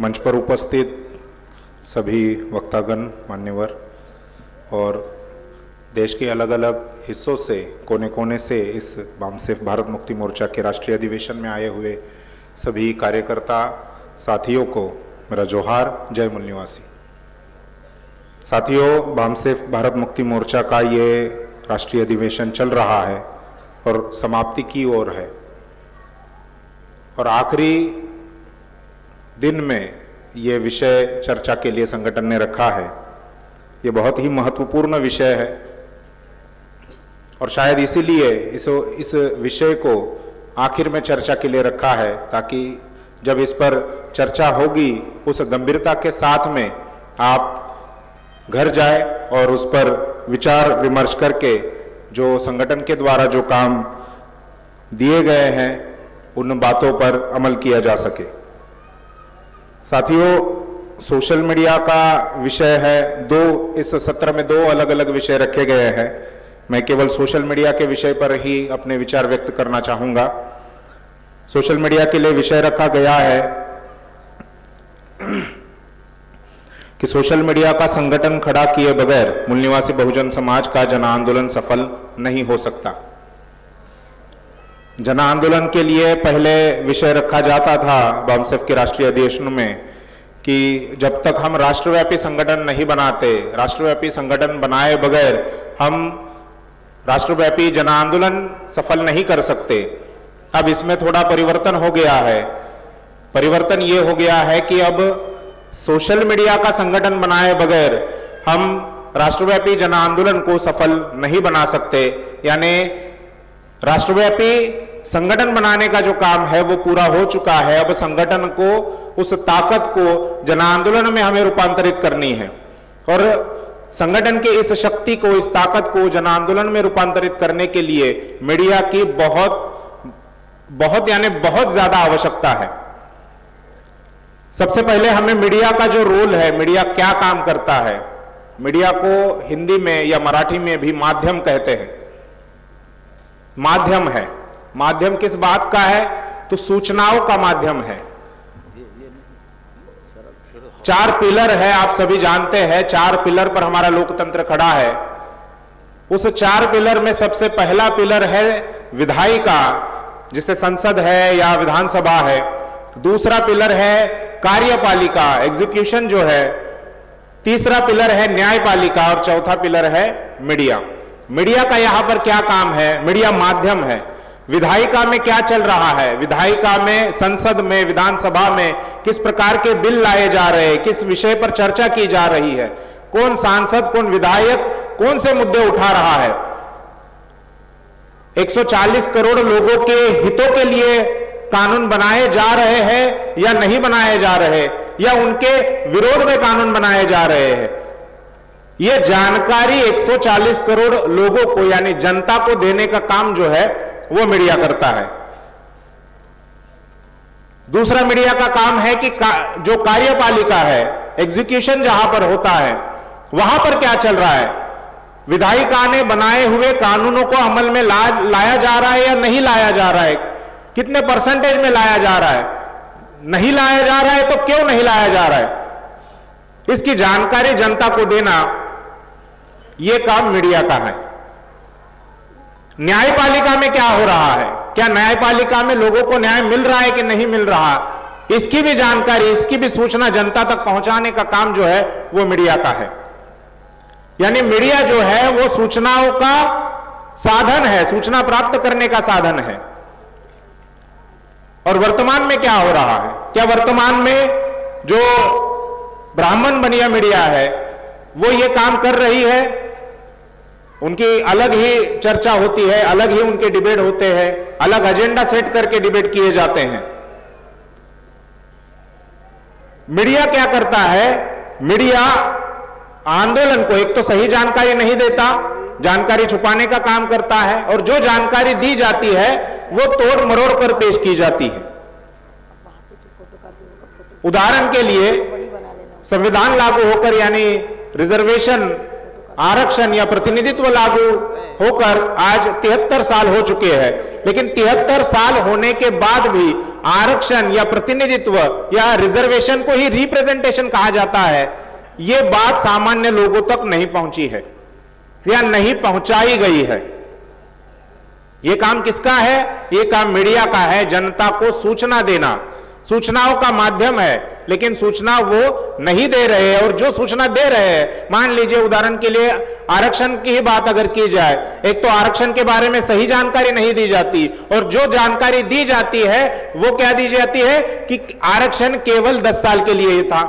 मंच पर उपस्थित सभी वक्तागण, मान्यवर और देश के अलग अलग हिस्सों से, कोने कोने से इस बामसेफ भारत मुक्ति मोर्चा के राष्ट्रीय अधिवेशन में आए हुए सभी कार्यकर्ता साथियों को मेरा जोहार। जय मूल निवासी। साथियों, बामसेफ भारत मुक्ति मोर्चा का ये राष्ट्रीय अधिवेशन चल रहा है और समाप्ति की ओर है और आखिरी दिन में ये विषय चर्चा के लिए संगठन ने रखा है। ये बहुत ही महत्वपूर्ण विषय है और शायद इसीलिए इस विषय को आखिर में चर्चा के लिए रखा है, ताकि जब इस पर चर्चा होगी उस गंभीरता के साथ में आप घर जाए और उस पर विचार विमर्श करके जो संगठन के द्वारा जो काम दिए गए हैं उन बातों पर अमल किया जा सके। साथियों, सोशल मीडिया का विषय है। इस सत्र में दो अलग अलग विषय रखे गए हैं। मैं केवल सोशल मीडिया के विषय पर ही अपने विचार व्यक्त करना चाहूंगा। सोशल मीडिया के लिए विषय रखा गया है कि सोशल मीडिया का संगठन खड़ा किए बगैर मूल निवासी बहुजन समाज का जन आंदोलन सफल नहीं हो सकता। जन आंदोलन के लिए पहले विषय रखा जाता था बामसेफ के राष्ट्रीय अधिवेशन में कि जब तक हम राष्ट्रव्यापी संगठन नहीं बनाते, राष्ट्रव्यापी संगठन बनाए बगैर हम राष्ट्रव्यापी जन आंदोलन सफल नहीं कर सकते। अब इसमें थोड़ा परिवर्तन हो गया है। परिवर्तन ये हो गया है कि अब सोशल मीडिया का संगठन बनाए बगैर हम राष्ट्रव्यापी जन आंदोलन को सफल नहीं बना सकते। यानी राष्ट्रव्यापी संगठन बनाने का जो काम है वो पूरा हो चुका है। अब संगठन को, उस ताकत को जन आंदोलन में हमें रूपांतरित करनी है और संगठन के इस शक्ति को, इस ताकत को जन आंदोलन में रूपांतरित करने के लिए मीडिया की बहुत ज्यादा आवश्यकता है। सबसे पहले हमें मीडिया का जो रोल है, मीडिया क्या काम करता है। मीडिया को हिंदी में या मराठी में भी माध्यम कहते हैं। माध्यम है। माध्यम किस बात का है? तो सूचनाओं का माध्यम है। 4 पिलर है, आप सभी जानते हैं। 4 पिलर पर हमारा लोकतंत्र खड़ा है। उस 4 पिलर में सबसे पहला पिलर है विधायिका, जिसे संसद है या विधानसभा है। दूसरा पिलर है कार्यपालिका, एग्जीक्यूशन जो है। तीसरा पिलर है न्यायपालिका और चौथा पिलर है मीडिया। मीडिया का यहां पर क्या काम है? मीडिया माध्यम है। विधायिका में क्या चल रहा है? विधायिका में, संसद में, विधानसभा में किस प्रकार के बिल लाए जा रहे हैं, किस विषय पर चर्चा की जा रही है, कौन सांसद, कौन विधायक कौन से मुद्दे उठा रहा है। 140 करोड़ लोगों के हितों के लिए कानून बनाए जा रहे हैं या नहीं बनाए जा रहे, या उनके विरोध में कानून बनाए जा रहे हैं। यह जानकारी 140 करोड़ लोगों को यानी जनता को देने का काम जो है वो मीडिया करता है। दूसरा मीडिया का काम है कि जो कार्यपालिका है, एग्जीक्यूशन जहां पर होता है, वहां पर क्या चल रहा है। विधायिका ने बनाए हुए कानूनों को अमल में लाया जा रहा है या नहीं लाया जा रहा है, कितने परसेंटेज में लाया जा रहा है, नहीं लाया जा रहा है तो क्यों नहीं लाया जा रहा है, इसकी जानकारी जनता को देना यह काम मीडिया का है। न्यायपालिका में क्या हो रहा है, क्या न्यायपालिका में लोगों को न्याय मिल रहा है कि नहीं मिल रहा, इसकी भी जानकारी, इसकी भी सूचना जनता तक पहुंचाने का काम जो है वो मीडिया का है। यानी मीडिया जो है वो सूचनाओं का साधन है, सूचना प्राप्त करने का साधन है। और वर्तमान में क्या हो रहा है? क्या वर्तमान में जो ब्राह्मण बनिया मीडिया है वो ये काम कर रही है? उनकी अलग ही चर्चा होती है, अलग ही उनके डिबेट होते हैं, अलग एजेंडा सेट करके डिबेट किए जाते हैं। मीडिया क्या करता है? मीडिया आंदोलन को एक तो सही जानकारी नहीं देता, जानकारी छुपाने का काम करता है, और जो जानकारी दी जाती है वो तोड़ मरोड़ कर पेश की जाती है। उदाहरण के लिए संविधान लागू होकर यानी रिजर्वेशन, आरक्षण या प्रतिनिधित्व लागू होकर आज 73 साल हो चुके हैं, लेकिन 73 साल होने के बाद भी आरक्षण या प्रतिनिधित्व या रिजर्वेशन को ही रिप्रेजेंटेशन कहा जाता है, यह बात सामान्य लोगों तक नहीं पहुंची है या नहीं पहुंचाई गई है। यह काम किसका है? यह काम मीडिया का है, जनता को सूचना देना, सूचनाओं का माध्यम है, लेकिन सूचना वो नहीं दे रहे हैं। और जो सूचना दे रहे हैं, मान लीजिए उदाहरण के लिए आरक्षण की ही बात अगर की जाए, एक तो आरक्षण के बारे में सही जानकारी नहीं दी जाती, और जो जानकारी दी जाती है वो क्या दी जाती है कि आरक्षण केवल 10 साल के लिए ही था।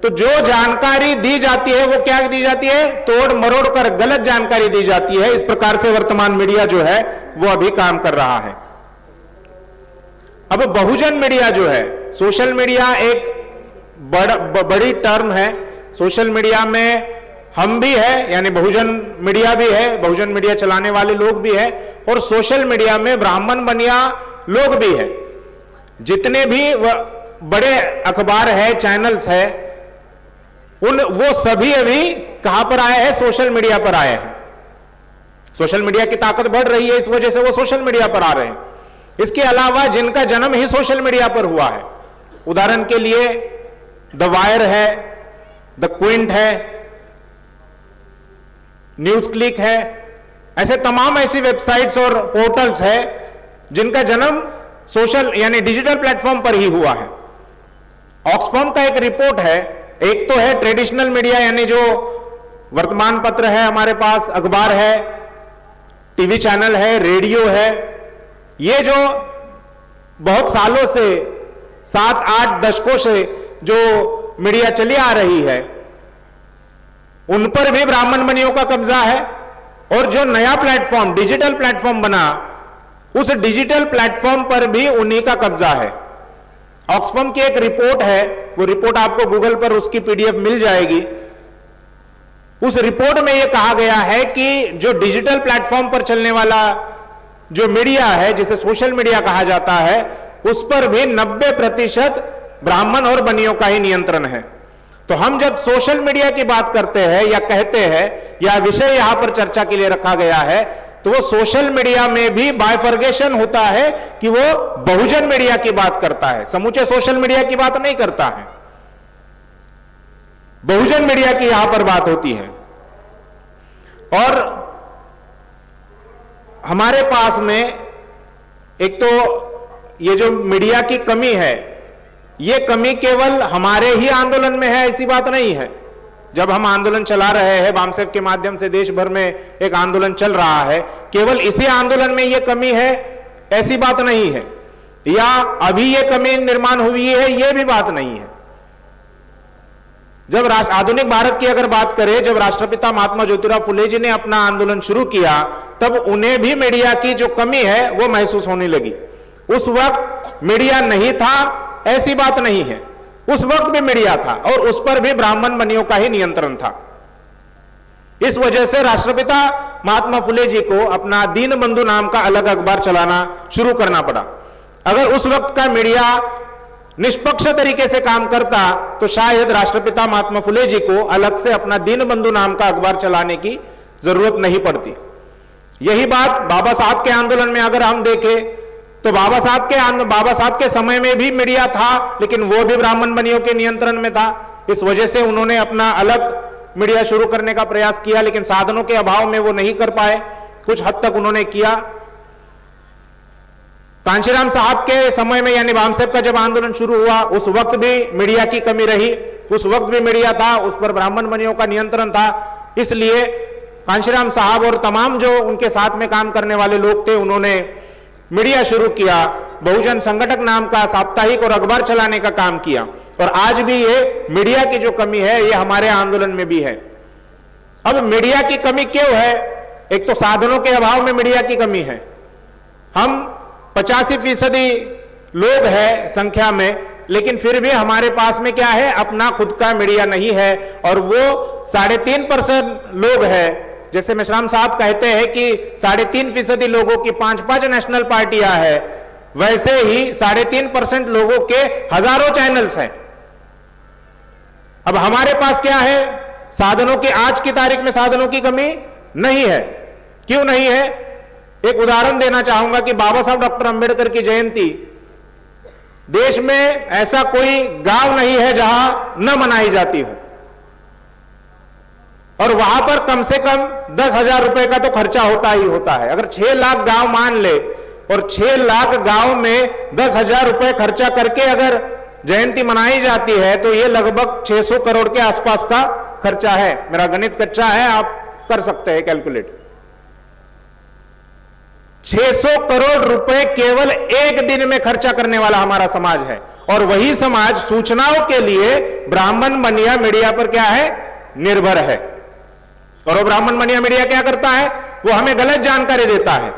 तो जो जानकारी दी जाती है वो क्या दी जाती है? तोड़ मरोड़ कर गलत जानकारी दी जाती है। इस प्रकार से वर्तमान मीडिया जो है वो अभी काम कर रहा है। अब बहुजन मीडिया जो है, सोशल मीडिया एक बड़ी टर्म है। सोशल मीडिया में हम भी है, यानी बहुजन मीडिया भी है, बहुजन मीडिया चलाने वाले लोग भी है, और सोशल मीडिया में ब्राह्मण बनिया लोग भी है। जितने भी बड़े अखबार है, चैनल्स है, वो सभी अभी कहां पर आए हैं? सोशल मीडिया पर आए हैं। सोशल मीडिया की ताकत बढ़ रही है, इस वजह से वो सोशल मीडिया पर आ रहे हैं। इसके अलावा जिनका जन्म ही सोशल मीडिया पर हुआ है, उदाहरण के लिए द वायर है, द क्विंट है, न्यूज क्लिक है, ऐसे तमाम ऐसी वेबसाइट्स और पोर्टल्स है जिनका जन्म सोशल यानी डिजिटल प्लेटफॉर्म पर ही हुआ है। ऑक्सफैम का एक रिपोर्ट है, एक तो है ट्रेडिशनल मीडिया यानी जो वर्तमान पत्र है हमारे पास, अखबार है, टीवी चैनल है, रेडियो है, ये जो बहुत सालों से 7-8 दशकों से जो मीडिया चली आ रही है, उन पर भी ब्राह्मण बनियों का कब्जा है। और जो नया प्लेटफॉर्म डिजिटल प्लेटफॉर्म बना, उस डिजिटल प्लेटफॉर्म पर भी उन्हीं का कब्जा है। ऑक्सफैम की एक रिपोर्ट है, वो रिपोर्ट आपको गूगल पर उसकी पीडीएफ मिल जाएगी। उस रिपोर्ट में यह कहा गया है कि जो डिजिटल प्लेटफॉर्म पर चलने वाला जो मीडिया है, जिसे सोशल मीडिया कहा जाता है, उस पर भी 90% ब्राह्मण और बनियों का ही नियंत्रण है। तो हम जब सोशल मीडिया की बात करते हैं या कहते हैं या विषय यहां पर चर्चा के लिए रखा गया है, तो वो सोशल मीडिया में भी बाइफर्गेशन होता है कि वो बहुजन मीडिया की बात करता है, समूचे सोशल मीडिया की बात नहीं करता है। बहुजन मीडिया की यहां पर बात होती है। और हमारे पास में एक तो ये जो मीडिया की कमी है, ये कमी केवल हमारे ही आंदोलन में है ऐसी बात नहीं है। जब हम आंदोलन चला रहे हैं, बामसेफ के माध्यम से देश भर में एक आंदोलन चल रहा है, केवल इसी आंदोलन में ये कमी है ऐसी बात नहीं है, या अभी ये कमी निर्माण हुई है ये भी बात नहीं है। जब आधुनिक भारत की अगर बात करें, जब राष्ट्रपिता महात्मा ज्योतिराव फुले जी ने अपना आंदोलन शुरू किया, तब उन्हें भी मीडिया की जो कमी है वो महसूस होने लगी। उस वक्त मीडिया नहीं था ऐसी बात नहीं है, उस वक्त भी मीडिया था और उस पर भी ब्राह्मण बनियों का ही नियंत्रण था। इस वजह से राष्ट्रपिता महात्मा फुले जी को अपना दीनबंधु नाम का अलग अखबार चलाना शुरू करना पड़ा। अगर उस वक्त का मीडिया निष्पक्ष तरीके से काम करता तो शायद राष्ट्रपिता महात्मा फुले जी को अलग से अपना दीनबंधु नाम का अखबार चलाने की जरूरत नहीं पड़ती। यही बात बाबा साहब के आंदोलन में अगर हम देखें तो बाबा साहब के समय में भी मीडिया था, लेकिन वो भी ब्राह्मण बनियों के नियंत्रण में था। इस वजह से उन्होंने अपना अलग मीडिया शुरू करने का प्रयास किया, लेकिन साधनों के अभाव में वो नहीं कर पाए। कुछ हद तक उन्होंने किया। कांशीराम साहब के समय में यानी बामसेफ का जब आंदोलन शुरू हुआ, उस वक्त भी मीडिया की कमी रही, उस वक्त भी मीडिया था, उस पर ब्राह्मण बनियों का नियंत्रण था। इसलिए कांशीराम साहब और तमाम जो उनके साथ में काम करने वाले लोग थे, उन्होंने मीडिया शुरू किया, बहुजन संगठक नाम का साप्ताहिक और अखबार चलाने का काम किया। और आज भी ये मीडिया की जो कमी है ये हमारे आंदोलन में भी है। अब मीडिया की कमी क्यों है? एक तो साधनों के अभाव में मीडिया की कमी है। हम 85% लोग हैं संख्या में, लेकिन फिर भी हमारे पास में क्या है? अपना खुद का मीडिया नहीं है। और वो 3.5% लोग हैं। जैसे मेश्राम साहब कहते हैं कि 3.5% लोगों की 5-5 नेशनल पार्टियां हैं, वैसे ही 3.5% लोगों के हजारों चैनल्स हैं। अब हमारे पास क्या है? साधनों की आज की तारीख में साधनों की कमी नहीं है। क्यों नहीं है? एक उदाहरण देना चाहूंगा कि बाबा साहब डॉक्टर अंबेडकर की जयंती देश में ऐसा कोई गांव नहीं है जहां न मनाई जाती हो, और वहां पर कम से कम 10,000 रुपए का तो खर्चा होता ही होता है। अगर 6 लाख गांव मान ले और 6 लाख गांव में 10,000 रुपए खर्चा करके अगर जयंती मनाई जाती है तो यह लगभग 600 करोड़ के आसपास का खर्चा है। मेरा गणित कच्चा है, आप कर सकते हैं कैलकुलेट। 600 करोड़ रुपए केवल एक दिन में खर्चा करने वाला हमारा समाज है, और वही समाज सूचनाओं के लिए ब्राह्मण बनिया मीडिया पर क्या है, निर्भर है। और वो ब्राह्मण बनिया मीडिया क्या करता है, वो हमें गलत जानकारी देता है,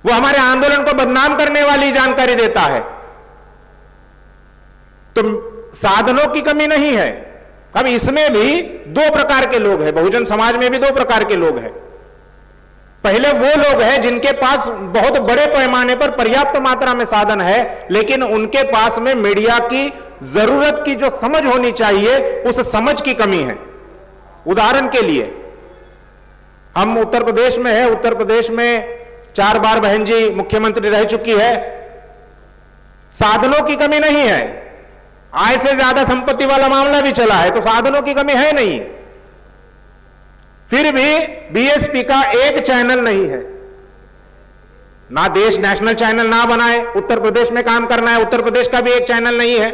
वो हमारे आंदोलन को बदनाम करने वाली जानकारी देता है। तो साधनों की कमी नहीं है। अब इसमें भी 2 प्रकार के लोग हैं, बहुजन समाज में भी 2 प्रकार के लोग हैं। पहले वो लोग हैं जिनके पास बहुत बड़े पैमाने पर पर्याप्त मात्रा में साधन है, लेकिन उनके पास में मीडिया की जरूरत की जो समझ होनी चाहिए उस समझ की कमी है। उदाहरण के लिए हम उत्तर प्रदेश में है, उत्तर प्रदेश में 4 बार बहन जी मुख्यमंत्री रह चुकी है। साधनों की कमी नहीं है, आय से ज्यादा संपत्ति वाला मामला भी चला है, तो साधनों की कमी है नहीं। फिर भी बीएसपी का एक चैनल नहीं है, ना देश नेशनल चैनल ना बनाए, उत्तर प्रदेश में काम करना है, उत्तर प्रदेश का भी एक चैनल नहीं है।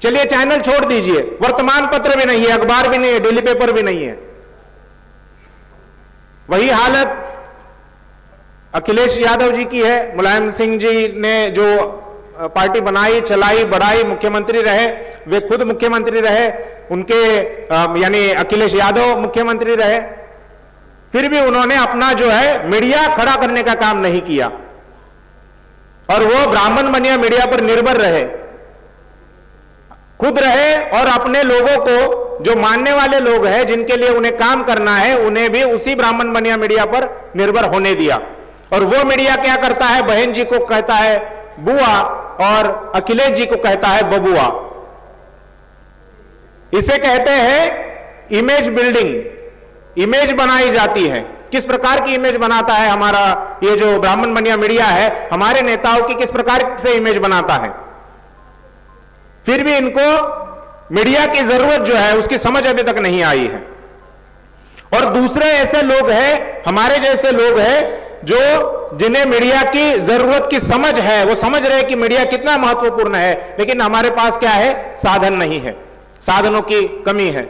चलिए चैनल छोड़ दीजिए, वर्तमान पत्र भी नहीं है, अखबार भी नहीं है, डेली पेपर भी नहीं है। वही हालत अखिलेश यादव जी की है। मुलायम सिंह जी ने जो पार्टी बनाई, चलाई, बढ़ाई, मुख्यमंत्री रहे, वे खुद मुख्यमंत्री रहे, उनके यानी अखिलेश यादव मुख्यमंत्री रहे, फिर भी उन्होंने अपना जो है मीडिया खड़ा करने का काम नहीं किया, और वो ब्राह्मण बनिया मीडिया पर निर्भर रहे, खुद रहे, और अपने लोगों को, जो मानने वाले लोग हैं, जिनके लिए उन्हें काम करना है, उन्हें भी उसी ब्राह्मण बनिया मीडिया पर निर्भर होने दिया। और वो मीडिया क्या करता है, बहन जी को कहता है बुआ और अखिलेश जी को कहता है बबुआ। इसे कहते हैं इमेज बिल्डिंग। इमेज बनाई जाती है। किस प्रकार की इमेज बनाता है हमारा ये जो ब्राह्मण बनिया मीडिया है, हमारे नेताओं की किस प्रकार से इमेज बनाता है। फिर भी इनको मीडिया की जरूरत जो है उसकी समझ अभी तक नहीं आई है। और दूसरे ऐसे लोग हैं, हमारे जैसे लोग हैं, जो जिन्हें मीडिया की जरूरत की समझ है, वो समझ रहे कि मीडिया कितना महत्वपूर्ण है, लेकिन हमारे पास क्या है, साधन नहीं है, साधनों की कमी है।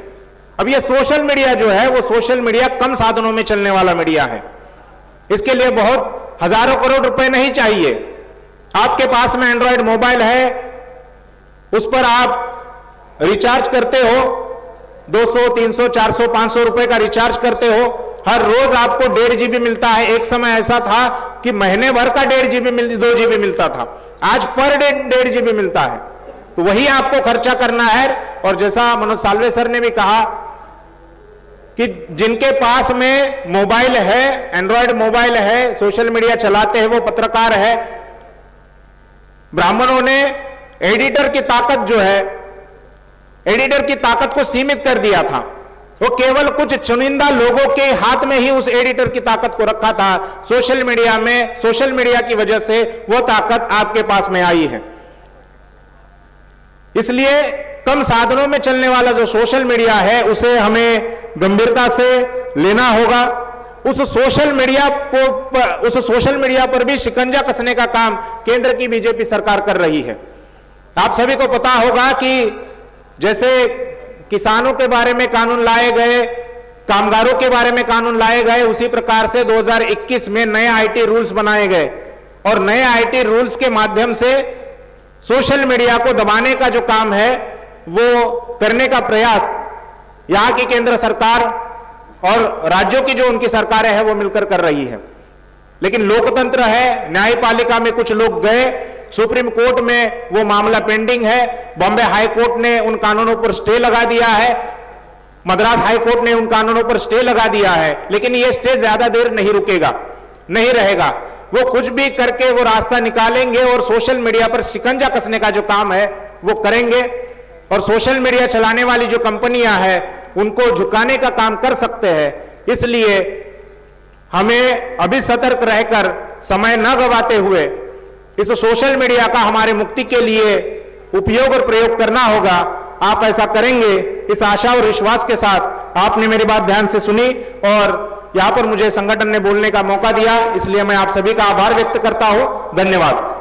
अब ये सोशल मीडिया जो है, वो सोशल मीडिया कम साधनों में चलने वाला मीडिया है। इसके लिए बहुत हजारों करोड़ रुपए नहीं चाहिए। आपके पास में एंड्रॉयड मोबाइल है, उस पर आप रिचार्ज करते हो, 200, 300, 400, 500 रुपए का रिचार्ज करते हो, हर रोज आपको 1.5 GB मिलता है। एक समय ऐसा था कि महीने भर का 1.5 GB 2 GB मिलता था, आज पर डे 1.5 GB मिलता है। तो वही आपको खर्चा करना है। और जैसा मनोज साल्वे सर ने भी कहा कि जिनके पास में मोबाइल है, एंड्रॉयड मोबाइल है, सोशल मीडिया चलाते हैं, वो पत्रकार है। ब्राह्मणों ने एडिटर की ताकत जो है, एडिटर की ताकत को सीमित कर दिया था। वो केवल कुछ चुनिंदा लोगों के हाथ में ही उस एडिटर की ताकत को रखा था। सोशल मीडिया में, सोशल मीडिया की वजह से वो ताकत आपके पास में आई है। इसलिए कम साधनों में चलने वाला जो सोशल मीडिया है, उसे हमें गंभीरता से लेना होगा। उस सोशल मीडिया पर भी शिकंजा कसने का काम केंद्र की बीजेपी सरकार कर रही है। आप सभी को पता होगा कि जैसे किसानों के बारे में कानून लाए गए, कामगारों के बारे में कानून लाए गए, उसी प्रकार से 2021 में नए आईटी रूल्स बनाए गए, और नए आईटी रूल्स के माध्यम से सोशल मीडिया को दबाने का जो काम है वो करने का प्रयास यहां की केंद्र सरकार और राज्यों की जो उनकी सरकारें हैं वो मिलकर कर रही है। लेकिन लोकतंत्र है, न्यायपालिका में कुछ लोग गए, सुप्रीम कोर्ट में वो मामला पेंडिंग है, बॉम्बे हाई कोर्ट ने उन कानूनों पर स्टे लगा दिया है, मद्रास हाई कोर्ट ने उन कानूनों पर स्टे लगा दिया है। लेकिन ये स्टे ज्यादा देर नहीं रुकेगा, नहीं रहेगा। वो कुछ भी करके वो रास्ता निकालेंगे और सोशल मीडिया पर शिकंजा कसने का जो काम है वो करेंगे। और सोशल मीडिया चलाने वाली जो कंपनियां हैं उनको झुकाने का काम कर सकते हैं। इसलिए हमें अभी सतर्क रहकर समय न गवाते हुए इस सोशल मीडिया का हमारे मुक्ति के लिए उपयोग और प्रयोग करना होगा। आप ऐसा करेंगे इस आशा और विश्वास के साथ आपने मेरी बात ध्यान से सुनी और यहां पर मुझे संगठन ने बोलने का मौका दिया, इसलिए मैं आप सभी का आभार व्यक्त करता हूं। धन्यवाद।